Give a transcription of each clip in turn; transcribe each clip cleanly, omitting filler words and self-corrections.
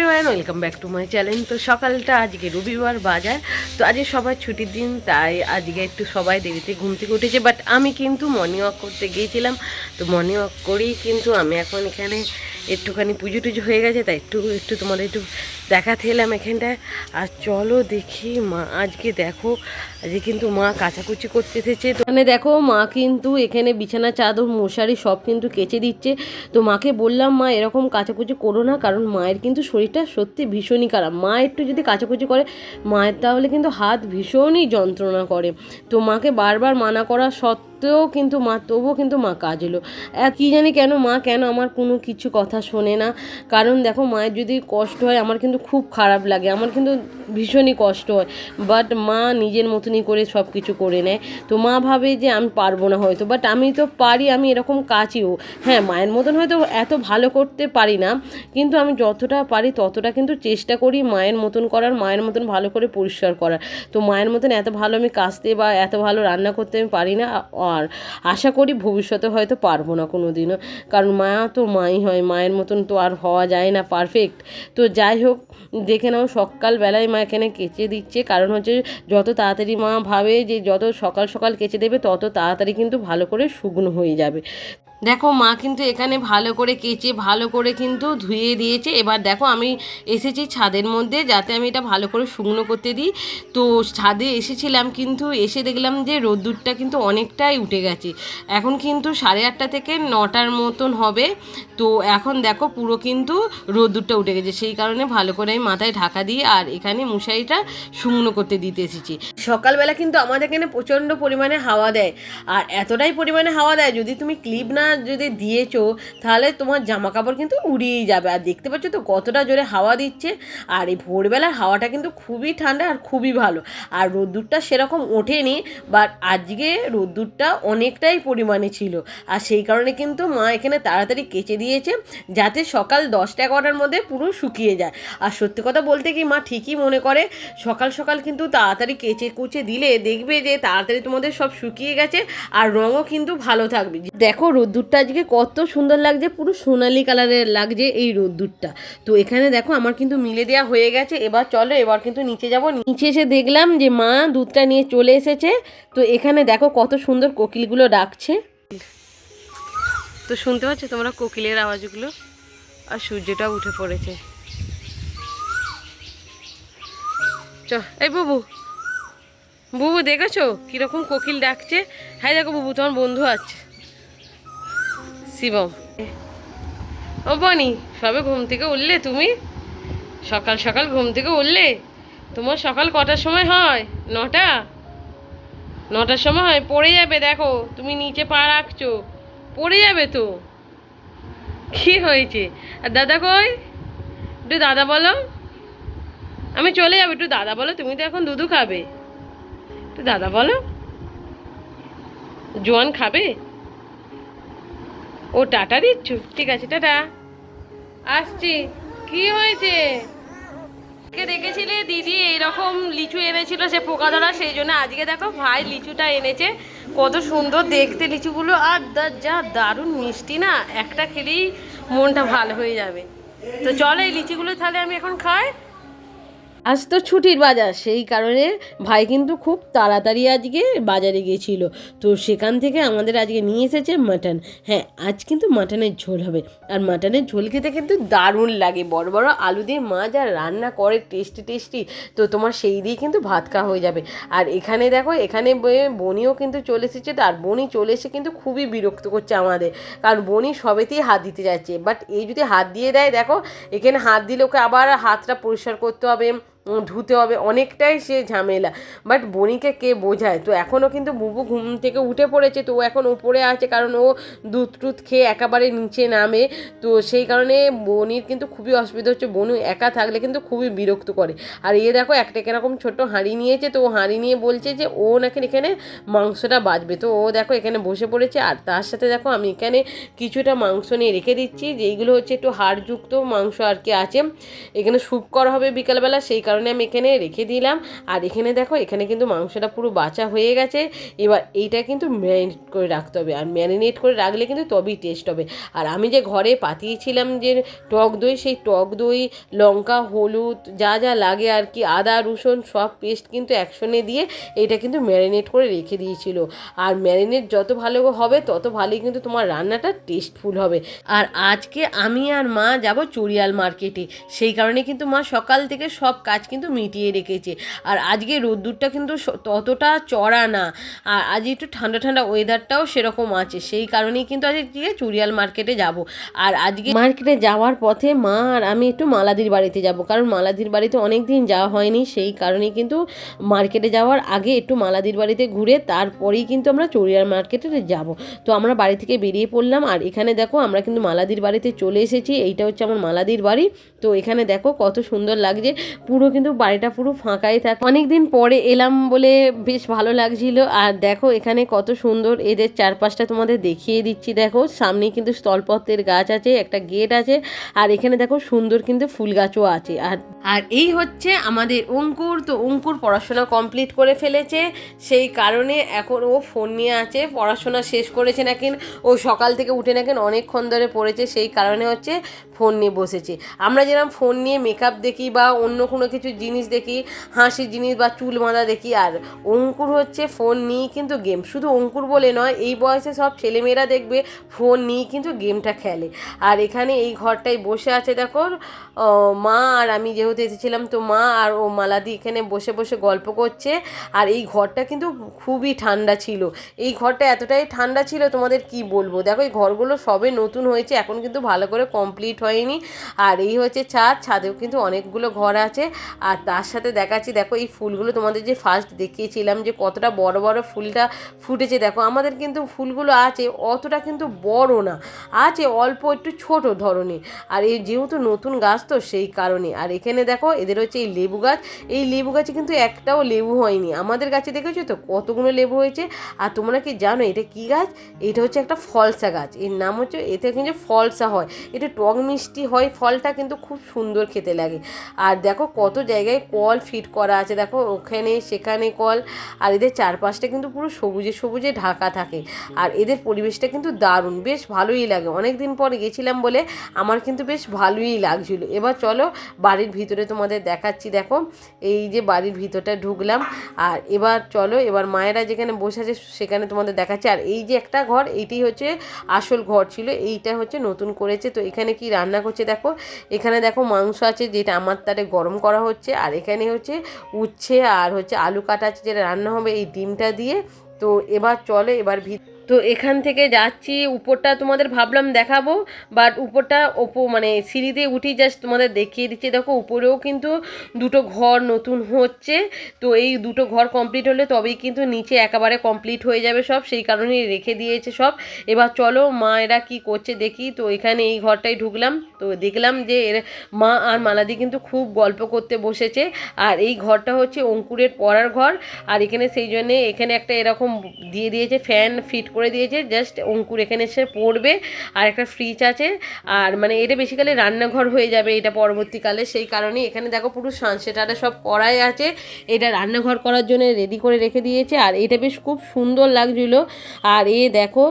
Everyone, welcome back to my channel. তো সকালটা আজকে রবিবার বাজার, তো আজকে সবার ছুটির দিন, তাই আজকে একটু সবাই দেরিতে ঘুম থেকে উঠেছে। বাট আমি কিন্তু মর্নিং ওয়াক করতে গিয়েছিলাম, তো মর্নিং ওয়াক করেই কিন্তু আমি এখন এখানে একটুখানি পুজো টুজো হয়ে গেছে, তাই একটু একটু তোমাদের একটু দেখাতে এলাম এখানটায়। আর চলো দেখি মা আজকে দেখো, আজকে কিন্তু মা কাচাকুচি করতে এসেছে। তো এখানে দেখো মা কিন্তু এখানে বিছানা চাদর মশারি সব কিন্তু কেচে দিচ্ছে। তো মাকে বললাম মা এরকম কাচাকুচি করো না, কারণ মায়ের কিন্তু শরীরটা সত্যি ভীষণই খারাপ। মা একটু যদি কাচাকুচি করে মায়ের তাহলে কিন্তু হাত ভীষণই যন্ত্রণা করে। তো মাকে বারবার মানা করা সত্ত্বেও কিন্তু মা তবুও কিন্তু মা কাজ এলো। কী জানি কেন মা কেন আমার কোনো কিছু কথা শোনে না। কারণ দেখো মায়ের যদি কষ্ট হয় আমার কিন্তু খুব খারাপ লাগে, আমার কিন্তু ভীষণই কষ্ট হয়। বাট মা নিজের মতনই করে সব কিছু করে নেয়। তো মা ভাবে যে আমি পারবো না হয়তো, বাট আমি তো পারি, আমি এরকম কাজইও। হ্যাঁ, মায়ের মতন হয়তো এত ভালো করতে পারি না, কিন্তু আমি যতটা পারি ততটা কিন্তু চেষ্টা করি মায়ের মতন করার, মায়ের মতন ভালো করে পরিষ্কার করার। তো মায়ের মতন এত ভালো আমি কাচতে বা এত ভালো রান্না করতে আমি পারি না, আর আশা করি ভবিষ্যতে হয়তো পারবো না কোনো দিনও, কারণ মা তো মাই হয়, মায়ের মতন তো আর হওয়া যায় না পারফেক্ট। তো যাই হোক, দেখে নাও সকালবেলায় মা এখানে কেচে দিচ্ছে, কারণ হচ্ছে যত তাড়াতাড়ি মা ভাবে যে যত সকাল সকাল কেচে দেবে তত তাড়াতাড়ি কিন্তু ভালো করে শুকনো হয়ে যাবে। দেখো মা কিন্তু এখানে ভালো করে কেচে ভালো করে কিন্তু ধুয়ে দিয়েছে। এবার দেখো আমি এসেছি ছাদের মধ্যে, যাতে আমি এটা ভালো করে শুকনো করতে দিই। তো ছাদে এসেছিলাম, কিন্তু এসে দেখলাম যে রোদ্দুরটা কিন্তু অনেকটাই উঠে গেছে। এখন কিন্তু 8:30 থেকে 9টার মতন হবে। তো এখন দেখো পুরো কিন্তু রোদ্দুরটা উঠে গেছে, সেই কারণে ভালো করে আমি মাথায় ঢাকা দিই আর এখানে মশারিটা শুকনো করতে দিতে এসেছি। সকালবেলা কিন্তু আমাদের এখানে প্রচণ্ড পরিমাণে হাওয়া দেয়, আর এতটাই পরিমাণে হাওয়া দেয় যদি তুমি ক্লিপ না যদি দিয়েছো তাহলে তোমার জামা কাপড় কিন্তু উড়িয়েই যাবে। আর দেখতে পাচ্ছ তো কতটা জোরে হাওয়া দিচ্ছে। আর এই ভোরবেলার হাওয়াটা কিন্তু খুবই ঠান্ডা আর খুবই ভালো। আর রোদ্দুরটা সেরকম ওঠেনি, বাট আজকে রোদ্দুরটা অনেকটাই পরিমাণে ছিল। আর সেই কারণে কিন্তু মা এখানে তাড়াতাড়ি কেচে দিয়েছে, যাতে সকাল 10টা-11টার মধ্যে পুরো শুকিয়ে যায়। আর সত্যি কথা বলতে কি মা ঠিকই মনে করে, সকাল সকাল কিন্তু তাড়াতাড়ি কেচে কুচে দিলে দেখবে যে তাড়াতাড়ি তোমাদের সব শুকিয়ে গেছে আর রঙও কিন্তু ভালো থাকবে। দেখো রোদ্দুরটা আজকে কত সুন্দর লাগছে, পুরো সোনালি কালারের লাগছে এই রোদ্দুরটা। তো এখানে দেখো আমার কিন্তু মিলে দেওয়া হয়ে গেছে। এবার চলো, এবার কিন্তু নিচে যাব। নিচে এসে দেখলাম যে মা দুধটা নিয়ে চলে এসেছে। তো এখানে দেখো কত সুন্দর কোকিলগুলো ডাকছে। তো শুনতে পাচ্ছ তোমরা কোকিলের আওয়াজগুলো? আর সূর্যটা উঠে পড়েছে। চ এই বুবু, বুবু দেখেছো কিরকম কোকিল ডাকছে? হ্যাঁ দেখো বুবু, তোমার বন্ধু আছে শিবম। ও বনি, সবে ঘুম থেকে উঠলে তুমি? সকাল সকাল ঘুম থেকে উঠলে? তোমার সকাল কটার সময় হয়? 9টা? 9টার সময় হয়? পড়ে যাবে, দেখো তুমি নিচে পা রাখছো, পড়ে যাবে তো। কি হয়েছে? আর দাদা কই? একটু দাদা বলো। আমি চলে যাবো, একটু দাদা বলো, তুমি তো এখন দুধু খাবে। একটু দাদা বলো। জোয়ান খাবে? ও টাটা দিচ্ছ? ঠিক আছে, টাটা, আসছি। কি হয়েছে? কে দেখেছিলে দিদি এইরকম লিচু এনেছিল, সে পোকা ধরা, সেই জন্য আজকে দেখো ভাই লিচুটা এনেছে। কত সুন্দর দেখতে লিচুগুলো, আর যা দারুণ মিষ্টি না, একটা খেলেই মনটা ভালো হয়ে যাবে। তো চলো এই লিচিগুলো তাহলে আমি এখন খাই। আজ তো ছুটির বাজার, সেই কারণে ভাই কিন্তু খুব তাড়াতাড়ি আজকে বাজারে গিয়েছিল। তো সেখান থেকে আমাদের আজকে নিয়ে এসেছে মাটন। হ্যাঁ, আজ কিন্তু মাটনের ঝোল হবে। আর মাটনের ঝোল খেতে কিন্তু দারুণ লাগে, বড় বড় আলু দিয়ে মা যা রান্না করে টেস্টি টেস্টি, তো তোমার সেই দিয়ে কিন্তু ভাত খাওয়া হয়ে যাবে। আর এখানে দেখো, এখানে বনিও কিন্তু চলে এসেছে। আর বনি চলে এসে কিন্তু খুবই বিরক্ত করছে আমাদের, কারণ বনি সবেতেই হাত দিতে যাচ্ছে। বাট এই যদি হাত দিয়ে দেয়, দেখো এখানে হাত দিলে ওকে আবার হাতটা পরিষ্কার করতে হবে, ধুতে হবে, অনেকটাই সে ঝামেলা। বাট বনিকে কে বোঝায়? তো এখনও কিন্তু বুবু ঘুম থেকে উঠে পড়েছে, তো ও এখন উপরে আছে, কারণ ও দুধ টুধ খেয়ে একেবারে নিচে নামে। তো সেই কারণে বনির কিন্তু খুবই অসুবিধা হচ্ছে, বনু একা থাকলে কিন্তু খুবই বিরক্ত করে। আর এ দেখো একটা কিরকম ছোট্ট হাঁড়ি নিয়েছে, তো ও হাঁড়ি নিয়ে বলছে যে ও নাকি এখানে মাংসটা বাজবে। তো ও দেখো এখানে বসে পড়েছে। আর তার সাথে দেখো আমি এখানে কিছুটা মাংস নিয়ে রেখে দিচ্ছি, যেইগুলো হচ্ছে একটু হাড়যুক্ত মাংস আর কি আছে। এখানে স্যুপ করা হবে বিকালবেলা, সেই কারণে কারণে আমি এখানে রেখে দিলাম। আর এখানে দেখো এখানে কিন্তু মাংসটা পুরো বাছা হয়ে গেছে। এবার এইটা কিন্তু ম্যারিনেট করে রাখতে হবে, আর ম্যারিনেট করে রাখলে কিন্তু তবেই টেস্ট হবে। আর আমি যে ঘরে পাতিয়েছিলাম যে টক দই, সেই টক দই, লঙ্কা, হলুদ, যা যা লাগে আর কি, আদা রসুন সব পেস্ট কিন্তু একসঙ্গে দিয়ে এইটা কিন্তু ম্যারিনেট করে রেখে দিয়েছিল। আর ম্যারিনেট যত ভালো হবে তত ভালোই কিন্তু তোমার রান্নাটা টেস্টফুল হবে। আর আজকে আমি আর মা যাব চুড়িয়াল মার্কেটে, সেই কারণে কিন্তু মা সকাল থেকে সব কাজ কিন্তু মিটিয়ে রেখেছে। আর আজকে রোদ্দুরটা কিন্তু ততটা চড়া না, আর আজ একটু ঠান্ডা ঠান্ডা ওয়েদারটাও সেরকম আছে, সেই কারণেই কিন্তু আজকে চুড়িয়াল মার্কেটে যাব। আর আজকে মার্কেটে যাওয়ার পথে মা আর আমি একটু মালাদির বাড়িতে যাব, কারণ মালাদির বাড়িতে অনেক দিন যাওয়া হয়নি, সেই কারণেই কিন্তু মার্কেটে যাওয়ার আগে একটু মালাদির বাড়িতে ঘুরে তারপরেই কিন্তু আমরা চুড়িয়াল মার্কেটে যাব। তো আমরা বাড়ি থেকে বেরিয়ে পড়লাম। আর এখানে দেখো আমরা কিন্তু মালাদির বাড়িতে চলে এসেছি, এইটা হচ্ছে আমার মালাদির বাড়ি। তো এখানে দেখো কত সুন্দর লাগছে, পুরো কিন্তু বাড়িটা পুরো ফাঁকাই থাকে, অনেকদিন পরে এলাম বলে বেশ ভালো লাগছিল। আর দেখো এখানে কত সুন্দর এদের চারপাশটা তোমাদের দেখিয়ে দিচ্ছি। দেখো সামনেই কিন্তু স্থলপত্রের গাছ আছে, একটা গেট আছে, আর এখানে দেখো সুন্দর কিন্তু ফুল গাছও আছে। আর আর এই হচ্ছে আমাদের অঙ্কুর। তো অঙ্কুর পড়াশোনা কমপ্লিট করে ফেলেছে, সেই কারণে এখন ও ফোন নিয়ে আছে, পড়াশোনা শেষ করেছে নাকি, ও সকাল থেকে উঠে নাকি অনেকক্ষণ ধরে পড়েছে, সেই কারণে হচ্ছে ফোন নিয়ে বসেছে। আমরা যেরকম ফোন নিয়ে মেকআপ দেখি বা অন্য কোনো কিছু জিনিস দেখি, হাসির জিনিস বা চুল বাঁধা দেখি, আর অঙ্কুর হচ্ছে ফোন নিয়েই কিন্তু গেম। শুধু অঙ্কুর বলে নয়, এই বয়সে সব ছেলেমেয়েরা দেখবে ফোন নিয়েই কিন্তু গেমটা খেলে। আর এখানে এই ঘরটায় বসে আছে দেখো মা আর আমি, যেহেতু এসেছিলাম তো মা আর ও মালাদি এখানে বসে বসে গল্প করছে। আর এই ঘরটা কিন্তু খুবই ঠান্ডা ছিল, এই ঘরটা এতটাই ঠান্ডা ছিল তোমাদের কি বলবো। দেখো এই ঘরগুলো সবে নতুন হয়েছে, এখন কিন্তু ভালো করে কমপ্লিট হয়নি। আর এই হচ্ছে ছাদ, ছাদেও কিন্তু অনেকগুলো ঘর আছে। আর তার সাথে দেখাচ্ছি দেখো এই ফুলগুলো, তোমাদের যে ফার্স্ট দেখিয়েছিলাম যে কতটা বড় বড় ফুলটা ফুটেছে, দেখো আমাদের কিন্তু ফুলগুলো আছে অতটা কিন্তু বড় না, আছে অল্প একটু ছোট ধরনের। আর এই যেহেতু নতুন গাছ তো সেই কারণে। আর এখানে দেখো এদের হচ্ছে এই লেবু গাছ, এই লেবু গাছে কিন্তু একটাও লেবু হয়নি, আমাদের গাছে দেখেছো তো কতগুলো লেবু হয়েছে। আর তোমরা কি জানো এটা কি গাছ? এটা হচ্ছে একটা ফলসা গাছ, এর নাম হচ্ছে, এতে কিন্তু ফলসা হয়, এটা টক মিষ্টি হয়, ফলটা কিন্তু খুব সুন্দর খেতে লাগে। আর দেখো কত জায়গায় কল ফিট করা আছে, দেখো ওখানে সেখানে কল। আর এদের চারপাশটা কিন্তু পুরো সবুজে সবুজে ঢাকা থাকে। আর এদের পরিবেশটা কিন্তু দারুণ, বেশ ভালোই লাগে। অনেক দিন পর গেছিলাম বলে আমার কিন্তু বেশ ভালোই লাগছিল। এবার চলো বাড়ির ভিতরে তোমাদের দেখাচ্ছি। দেখো এই যে বাড়ির ভিতরটা ঢুকলাম, আর এবার চলো এবার মায়েরা যেখানে বসে আছে সেখানে তোমাদের দেখাচ্ছি। আর এই যে একটা ঘর, এইটাই হচ্ছে আসল ঘর ছিল, এইটা হচ্ছে নতুন করেছে। তো এখানে কি রান্না করছে দেখো, এখানে দেখো মাংস আছে যেটা আমার তারে গরম করা হচ্ছে, আর এখানে হচ্ছে উচ্ছে আর হচ্ছে আলু কাটা আছে যেটা রান্না হবে এই ডিমটা দিয়ে। তো এবার চলো এবার তো এখান থেকে যাচ্ছি, উপরটা তোমাদের ভাবলাম দেখাবো, বাট উপরটা মানে সিঁড়িতে উঠি জাস্ট তোমাদের দেখিয়ে দিচ্ছি। দেখো উপরেও কিন্তু দুটো ঘর নতুন হচ্ছে, তো এই দুটো ঘর কমপ্লিট হলে তবেই কিন্তু নিচে একেবারে কমপ্লিট হয়ে যাবে সব, সেই কারণেই রেখে দিয়েছে সব। এবার চলো মা এরা কী করছে দেখি। তো এখানে এই ঘরটায় ঢুকলাম, তো দেখলাম যে মা আর মালাদি কিন্তু খুব গল্প করতে বসেছে। আর এই ঘরটা হচ্ছে অঙ্কুরের পড়ার ঘর, আর এখানে সেই জন্যে এখানে একটা এরকম দিয়ে দিয়েছে, ফ্যান ফিট করে দিয়েছে, জাস্ট অঙ্কুর এখানে এসে পড়বে। আর একটা ফ্রিজ আছে, আর মানে এটা বেসিক্যালি রান্নাঘর হয়ে যাবে এটা পরবর্তীকালে, সেই কারণে এখানে দেখো পুরো সানসেটারে সব করাই আছে, এটা রান্নাঘর করার জন্য রেডি করে রেখে দিয়েছে। আর এটা বেশ খুব সুন্দর লাগছিল। আর দেখো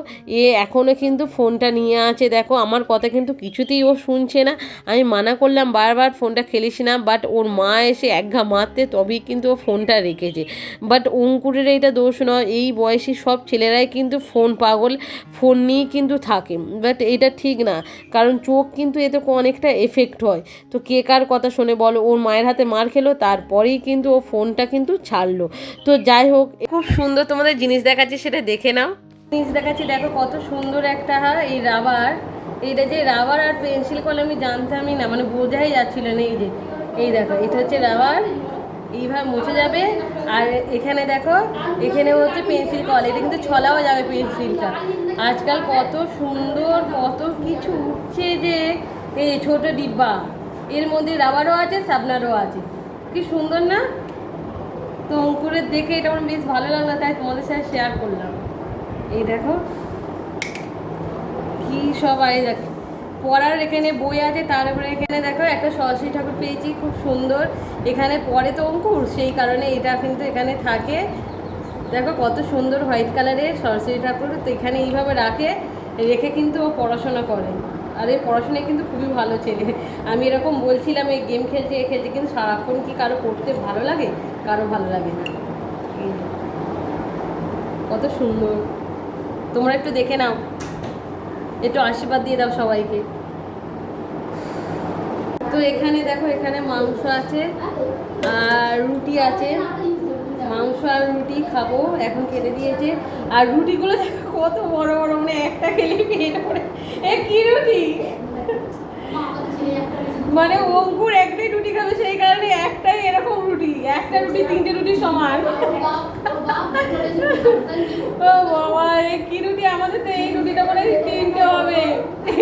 এখনও কিন্তু ফোনটা নিয়ে আছে, দেখো আমার কথা কিন্তু কিছুতেই ও শুনছে না, আমি মানা করলাম বারবার ফোনটা খেলিস না, বাট ওর মা এসে একঘা মারতে তবেই কিন্তু ও ফোনটা রেখেছে। বাট অঙ্কুরের এইটা দোষ নয়, এই বয়সী সব ছেলেরাই কিন্তু ফোন পাগল, ফোন নিয়েই কিন্তু থাকে, বাট এটা ঠিক না, কারণ চোখ কিন্তু এতে অনেকটা এফেক্ট হয়। তো কে কার কথা শোনে বলো, ওর মায়ের হাতে মার খেলো তারপরেই কিন্তু ও ফোনটা কিন্তু ছাড়লো। তো যাই হোক, খুব সুন্দর তোমাদের জিনিস দেখাচ্ছি, সেটা দেখে নাও। জিনিস দেখাচ্ছি দেখো কত সুন্দর একটা এই রাবার, এইটা যে রাবার আর পেন্সিল কল আমি জানতামই না, মানে বোঝাই যাচ্ছিল না। এই যে এই দেখো এটা হচ্ছে রাবার, এইভাবে মুছে যাবে। আর এখানে দেখো এখানে হচ্ছে পেন্সিল কল, এটা কিন্তু ছলাও যাবে পেন্সিলটা। আজকাল কত সুন্দর কত কিছু উঠছে, যে এই ছোট ডিব্বা, এর মধ্যে রাবারও আছে শার্পনারও আছে, কি সুন্দর না? তো অঙ্কুরের দেখে এটা আমার বেশ ভালো লাগলো, তাই তোমাদের সাথে শেয়ার করলাম। এই দেখো কি সব, এই দেখো পড়ার এখানে বই আছে, তারপরে এখানে দেখো একটা সরস্বতী ঠাকুর পেয়েছি খুব সুন্দর। এখানে পড়ে তো অঙ্কুর, সেই কারণে এটা কিন্তু এখানে থাকে। দেখো কত সুন্দর হোয়াইট কালারের সরস্বতী ঠাকুর। তো এখানে এইভাবে রেখে কিন্তু ও পড়াশোনা করে। আর এই পড়াশোনায় কিন্তু খুবই ভালো ছেলে। আমি এরকম বলছিলাম এই গেম খেলতে কিন্তু সারাক্ষণ কি কারো পড়তে ভালো লাগে? কারো ভালো লাগে না। কত সুন্দর, তোমরা একটু দেখে নাও, একটু আশীর্বাদ দিয়ে দাও সবাইকে। তো এখানে দেখো এখানে মাংস আছে আর রুটি আছে, মাংস আর রুটি খাবো, এখন খেতে দিয়েছে। আর রুটিগুলো দেখো কত বড় বড়, মানে একটা খেলেই পেট ভরে। এ কি রুটি, মানে অঙ্কুর একটাই রুটি খাবে, সেই কারণে একটাই এরকম রুটি, একটা রুটি 3টে রুটি সমান। ও বাবা, এ কি রুটি, আমাদের তো এই রুটিটা মানে 3টে হবে,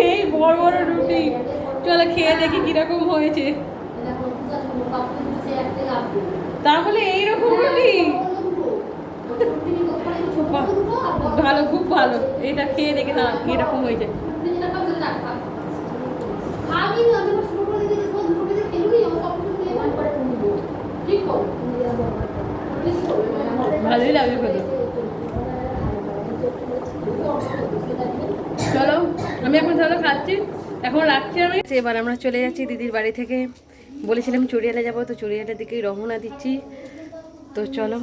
এই বড় বড় রুটি। চলো খেয়ে দেখি কিরকম হয়েছে। তাহলে এইরকম রুটি ভালো, খুব ভালো। এটা খেয়ে দেখে না কিরকম হয়েছে। ভালোই লাগবে খেতে। চলো আমি এখন তাহলে খাচ্ছি, এখন রাখছি আমি। এবার আমরা চলে যাচ্ছি দিদির বাড়ি থেকে। বলেছিলাম চুড়িয়ালে যাবো, তো চুড়িয়ালের দিকেই রওনা দিচ্ছি। তো চলো,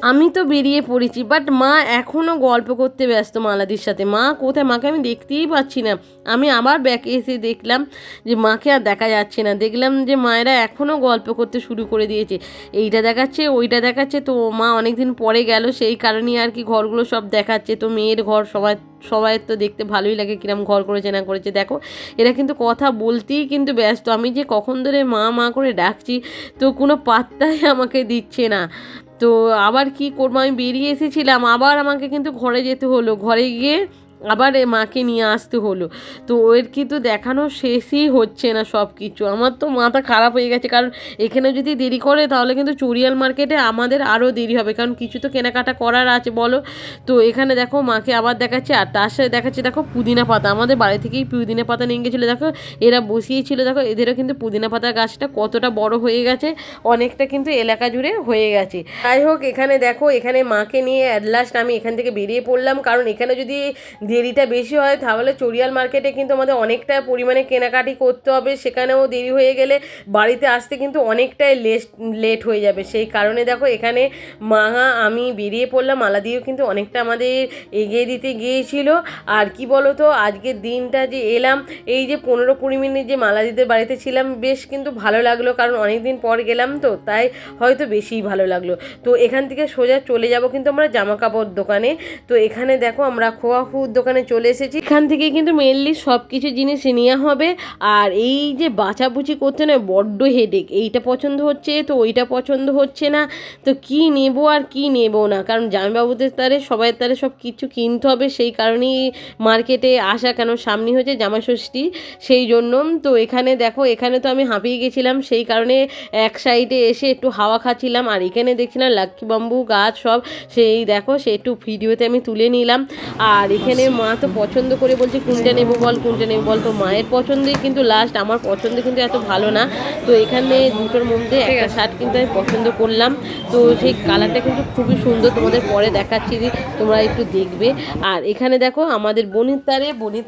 আমি তো বেরিয়ে পড়েছি, বাট মা এখনও গল্প করতে ব্যস্ত মালাদির সাথে। মা কোথায়, মাকে আমি দেখতেই পাচ্ছি না। আমি আবার ব্যাকে এসে দেখলাম যে মাকে আর দেখা যাচ্ছে না। দেখলাম যে মায়েরা এখনও গল্প করতে শুরু করে দিয়েছে, এইটা দেখাচ্ছে ওইটা দেখাচ্ছে। তো মা অনেক দিন পরে গেল, সেই কারণেই আর কি ঘরগুলো সব দেখাচ্ছে। তো মেয়ের ঘর সবাই তো দেখতে ভালোই লাগে কিরম ঘর করেছে না করেছে। দেখো এরা কিন্তু কথা বলতেই কিন্তু ব্যস্ত। আমি যে কখন ধরে মা মা করে ডাকছি, তো কোনো পাত্তাই আমাকে দিচ্ছে না। তো আবার কি করবো, আমি বেরিয়ে এসেছিলাম, আবার আমাকে কিন্তু ঘরে যেতে হলো। ঘরে গিয়ে আবার মাকে নিয়ে আসতে হলো। তো ওর কিন্তু দেখানো শেষই হচ্ছে না সব কিছু। আমার তো মাথা খারাপ হয়ে গেছে, কারণ এখানে যদি দেরি করে তাহলে কিন্তু চুড়িয়াল মার্কেটে আমাদের আরও দেরি হবে, কারণ কিছু তো কেনাকাটা করার আছে বলো। তো এখানে দেখো মাকে আবার দেখাচ্ছে, আর তার সাথে দেখাচ্ছে দেখো পুদিনা পাতা। আমাদের বাড়ি থেকেই পুদিনা পাতা নিয়ে গেছিলো, দেখো এরা বসিয়েছিল। দেখো এদেরও কিন্তু পুদিনা পাতা গাছটা কতটা বড় হয়ে গেছে, অনেকটা কিন্তু এলাকা জুড়ে হয়ে গেছে। যাই হোক, এখানে দেখো এখানে মাকে নিয়ে অ্যাট লাস্ট আমি এখান থেকে বেরিয়ে পড়লাম, কারণ এখানে যদি দেরিটা বেশি হয় তাহলে চড়িয়াল মার্কেটে কিন্তু আমাদের অনেকটা পরিমাণে কেনাকাটি করতে হবে। সেখানেও দেরি হয়ে গেলে বাড়িতে আসতে কিন্তু অনেকটাই লেট হয়ে যাবে। সেই কারণে দেখো এখানে মা আমি বেরিয়ে পড়লাম। মালাদিও কিন্তু অনেকটা আমাদের এগিয়ে দিতে গিয়েছিল। আর কি বলো তো, আজকের দিনটা যে এলাম, এই যে 15-20 মিনিট যে মালাদিদের বাড়িতে ছিলাম, বেশ কিন্তু ভালো লাগলো, কারণ অনেক দিন পর গেলাম তো, তাই হয়তো বেশিই ভালো লাগলো। তো এখান থেকে সোজা চলে যাব কিন্তু আমরা জামা কাপড় দোকানে। তো এখানে দেখো আমরা খোয়া ফুড দোকানে চলে এসেছি। এখান থেকে কিন্তু মেনলি সব কিছু জিনিস নেওয়া হবে। আর এই যে বাছাবুচি করতে না বড্ড হেডেক, এইটা পছন্দ হচ্ছে তো ওইটা পছন্দ হচ্ছে না, তো কি নেব আর কি নেব না, কারণ জামাইবাবুদের তারে সবাইয়ের তারে সব কিছু কিনতে হবে। সেই কারণেই মার্কেটে আসা, কেন সামনে হচ্ছে জামাষষ্ঠী, সেই জন্য। তো এখানে দেখো এখানে তো আমি হাঁপিয়ে গেছিলাম, সেই কারণে এক সাইডে এসে একটু হাওয়া খাচ্ছিলাম। আর এখানে দেখছিলাম লাক্কি বাম্বু গাছ সব, সেই দেখো সে একটু ভিডিওতে আমি তুলে নিলাম। আর এখানে মা তো পছন্দ করে বলছে কোনটা নেবো বল, কোনটা নেবো বল। তো মায়ের পছন্দই কিন্তু লাস্ট, আমার পছন্দ কিন্তু এত ভালো না। তো এখানে দুটোর মধ্যে একটা শার্ট কিন্তু আমি পছন্দ করলাম। তো সেই কালারটা কিন্তু খুবই সুন্দর, তোমাদের পরে দেখাচ্ছি, তোমরা একটু দেখবে। আর এখানে দেখো আমাদের বনির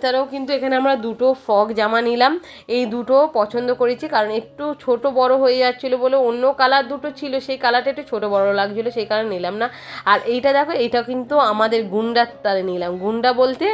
তারেও কিন্তু এখানে আমরা দুটো ফ্রক জামা নিলাম। এই দুটো পছন্দ করেছি, কারণ একটু ছোট বড় হয়ে যাচ্ছিলো বলে, অন্য কালার দুটো ছিল সেই কালারটা একটু ছোট বড় লাগছিলো, সেই কারণে নিলাম না। আর এইটা দেখো, এইটা কিন্তু আমাদের গুন্ডার তারে নিলাম। গুন্ডা বলতে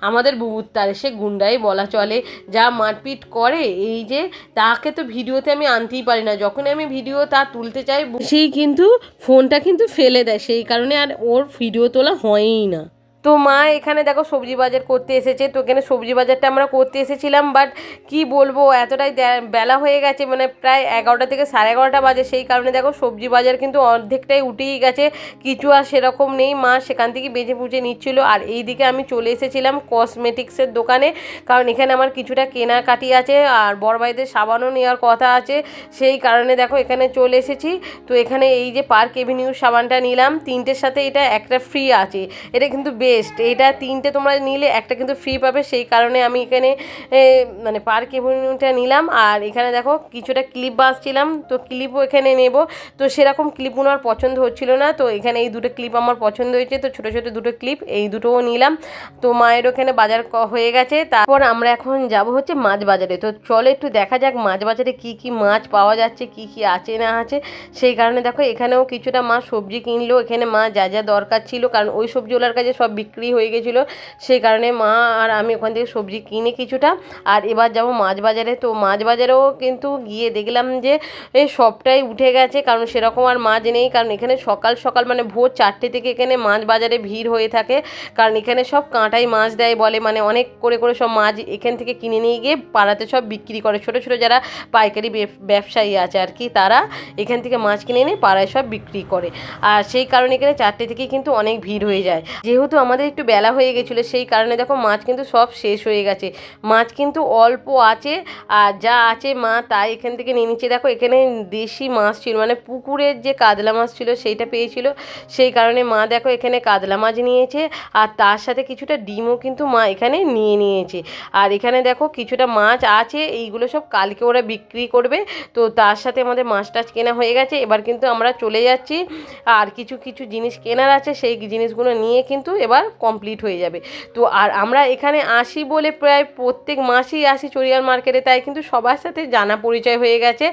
আমাদের বুবুর তারে, সে গুন্ডাই বলা চলে, যা মারপিট করে। এই যে তাকে তো ভিডিওতে আমি আনতেই পারি না, যখন আমি ভিডিও তা তুলতে চাই সেই কিন্তু ফোনটা কিন্তু ফেলে দেয়, সেই কারণে আর ওর ভিডিও তোলা হয়ই না। তো মা এখানে দেখো সবজি বাজার করতে এসেছে। তো এখানে সবজি বাজারটা আমরা করতে এসেছিলাম, বাট কি বলবো, এতটাই বেলা হয়ে গেছে, মানে প্রায় 11টা থেকে 11:30 বাজে। সেই কারণে দেখো সবজি বাজার কিন্তু অর্ধেকটাই উঠেই গেছে, কিছু আর সেরকম নেই। মা সেখান থেকে বেজে বুঝে নিচ্ছিল। আর এই দিকে আমি চলে এসেছিলাম কসমেটিক্সের দোকানে, কারণ এখানে আমার কিছুটা কেনাকাটি আছে, আর বড়বাইদের সাবানও নেওয়ার কথা আছে, সেই কারণে দেখো এখানে চলে এসেছি। তো এখানে এই যে পার্ক এভিনিউ সাবানটা নিলাম, 3টের সাথে এটা একটা ফ্রি আছে। এটা কিন্তু বেস্ট। এটা 3টে তোমরা নিলে একটা কিন্তু ফ্রি পাবে, সেই কারণে আমি এখানে মানে পার্ক এভিনিউটা নিলাম। আর এখানে দেখো কিছুটা ক্লিপ বাঁচছিলাম, তো ক্লিপও এখানে নেব। তো সেরকম ক্লিপগুলো আর পছন্দ হচ্ছিল না, তো এখানে এই দুটো ক্লিপ আমার পছন্দ হয়েছে, তো ছোটো ছোটো দুটো ক্লিপ এই দুটোও নিলাম। তো মায়ের ওখানে বাজার হয়ে গেছে। তারপর আমরা এখন যাব হচ্ছে মাছ বাজারে। তো চলো একটু দেখা যাক মাছ বাজারে কি কি মাছ পাওয়া যাচ্ছে, কি কি আছে না আছে। সেই কারণে দেখো এখানেও কিছুটা মা সবজি কিনলো। এখানে মা যা যা দরকার ছিল, কারণ ওই সবজিওয়ালার কাছে সব বিক্রি হয়ে গেছিলো, সেই কারণে মা আর আমি ওখান থেকে সবজি কিনে কিছুটা। আর এবার যাব মাছ বাজারে। তো মাছ বাজারেও কিন্তু গিয়ে দেখলাম যে এই সবটাই উঠে গেছে, কারণ সেরকম আর মাছ নেই। কারণ এখানে সকাল সকাল মানে ভোর 4টে থেকে এখানে মাছ বাজারে ভিড় হয়ে থাকে, কারণ এখানে সব কাঁটাই মাছ দেয় বলে, মানে অনেক করে করে সব মাছ এখান থেকে কিনে নিয়ে গিয়ে পাড়াতে সব বিক্রি করে। ছোটো ছোটো যারা পাইকারি ব্যবসায়ী আছে আর কি, তারা এখান থেকে মাছ কিনে এনে পাড়ায় সব বিক্রি করে। আর সেই কারণে এখানে 4টে থেকে কিন্তু অনেক ভিড় হয়ে যায়। যেহেতু আমাদের একটু বেলা হয়ে গেছিলো, সেই কারণে দেখো মাছ কিন্তু সব শেষ হয়ে গেছে। মাছ কিন্তু অল্প আছে, আর যা আছে মা তাই এখান থেকে নিয়ে নিচ্ছে। দেখো এখানে দেশি মাছ ছিল, মানে পুকুরের যে কাতলা মাছ ছিল সেইটা পেয়েছিল, সেই কারণে মা দেখো এখানে কাতলা মাছ নিয়েছে। আর তার সাথে কিছুটা ডিমও কিন্তু মা এখানে নিয়ে নিয়েছে। আর এখানে দেখো কিছুটা মাছ আছে, এইগুলো সব কালকে ওরা বিক্রি করবে। তো তার সাথে আমাদের মাছ টাছ কেনা হয়ে গেছে। এবার কিন্তু আমরা চলে যাচ্ছি, আর কিছু কিছু জিনিস কেনার আছে, সেই জিনিসগুলো নিয়ে কিন্তু এবার কমপ্লিট হয়ে যাবে। তো আর আমরা এখানে আসি বলে প্রায় প্রত্যেক মাসেই আসি চড়িয়ার মার্কেটে, তাই কিন্তু সবার সাথে জানা পরিচয় হয়ে গেছে।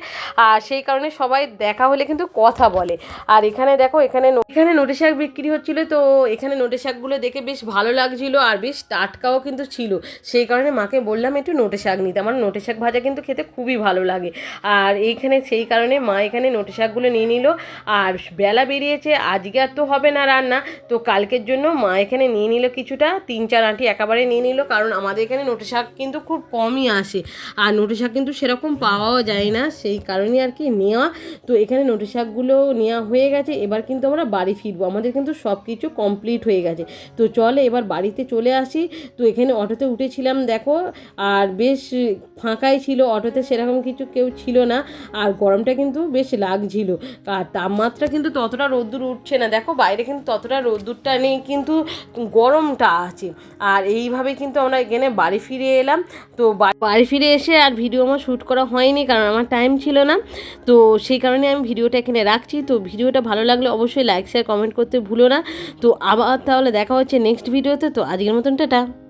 আর সেই কারণে সবাই দেখা হলে কিন্তু কথা বলে। আর এখানে দেখো এখানে নোটে শাক বিক্রি হচ্ছিলো, তো এখানে নোটে শাকগুলো দেখে বেশ ভালো লাগছিলো, আর বেশ টাটকাও কিন্তু ছিল। সেই কারণে মাকে বললাম একটু নোটে শাক নিতে, আমার নোটে শাক ভাজা কিন্তু খেতে খুবই ভালো লাগে। আর এইখানে সেই কারণে মা এখানে নোটে শাকগুলো নিয়ে নিল। আর বেলা বেরিয়েছে, আজকে আর তো হবে না রান্না, তো কালকের জন্য মা এখানে নিয়ে নিল কিছুটা, 3-4 আঁটি একেবারে নিয়ে নিল, কারণ আমাদের এখানে নোটে শাক কিন্তু খুব কমই আসে, আর নোটে শাক কিন্তু সেরকম পাওয়াও যায় না, সেই কারণে আর কি নেওয়া। তো এখানে নোটে শাকগুলো নেওয়া হয়ে গেছে। এবার কিন্তু আমরা বাড়ি ফিরবো, আমাদের কিন্তু সব কিছু কমপ্লিট হয়ে গেছে। তো চলে এবার বাড়িতে চলে আসি। তো এখানে অটোতে উঠেছিলাম দেখো, আর বেশ ফাঁকাই ছিল, অটোতে সেরকম কিছু কেউ ছিল না। আর গরমটা কিন্তু বেশ লাগছিল, আর তাপমাত্রা কিন্তু ততটা রোদ্দুর উঠছে না, দেখো বাইরে কিন্তু ততটা রোদ্দুরটা নেই, কিন্তু গরমটা আছে। আর এইভাবে কিন্তু আমরা এখানে বাড়ি ফিরে এলাম। তো বাড়ি ফিরে এসে আর ভিডিও আমার শ্যুট করা হয়নি, কারণ আমার টাইম ছিল না। তো সেই কারণে আমি ভিডিওটা এখানে রাখছি। তো ভিডিওটা ভালো লাগলে অবশ্যই লাইক শেয়ার কমেন্ট করতে ভুলো না। তো আবার তাহলে দেখা হচ্ছে নেক্সট ভিডিওতে। তো আজকের মতন টাটা।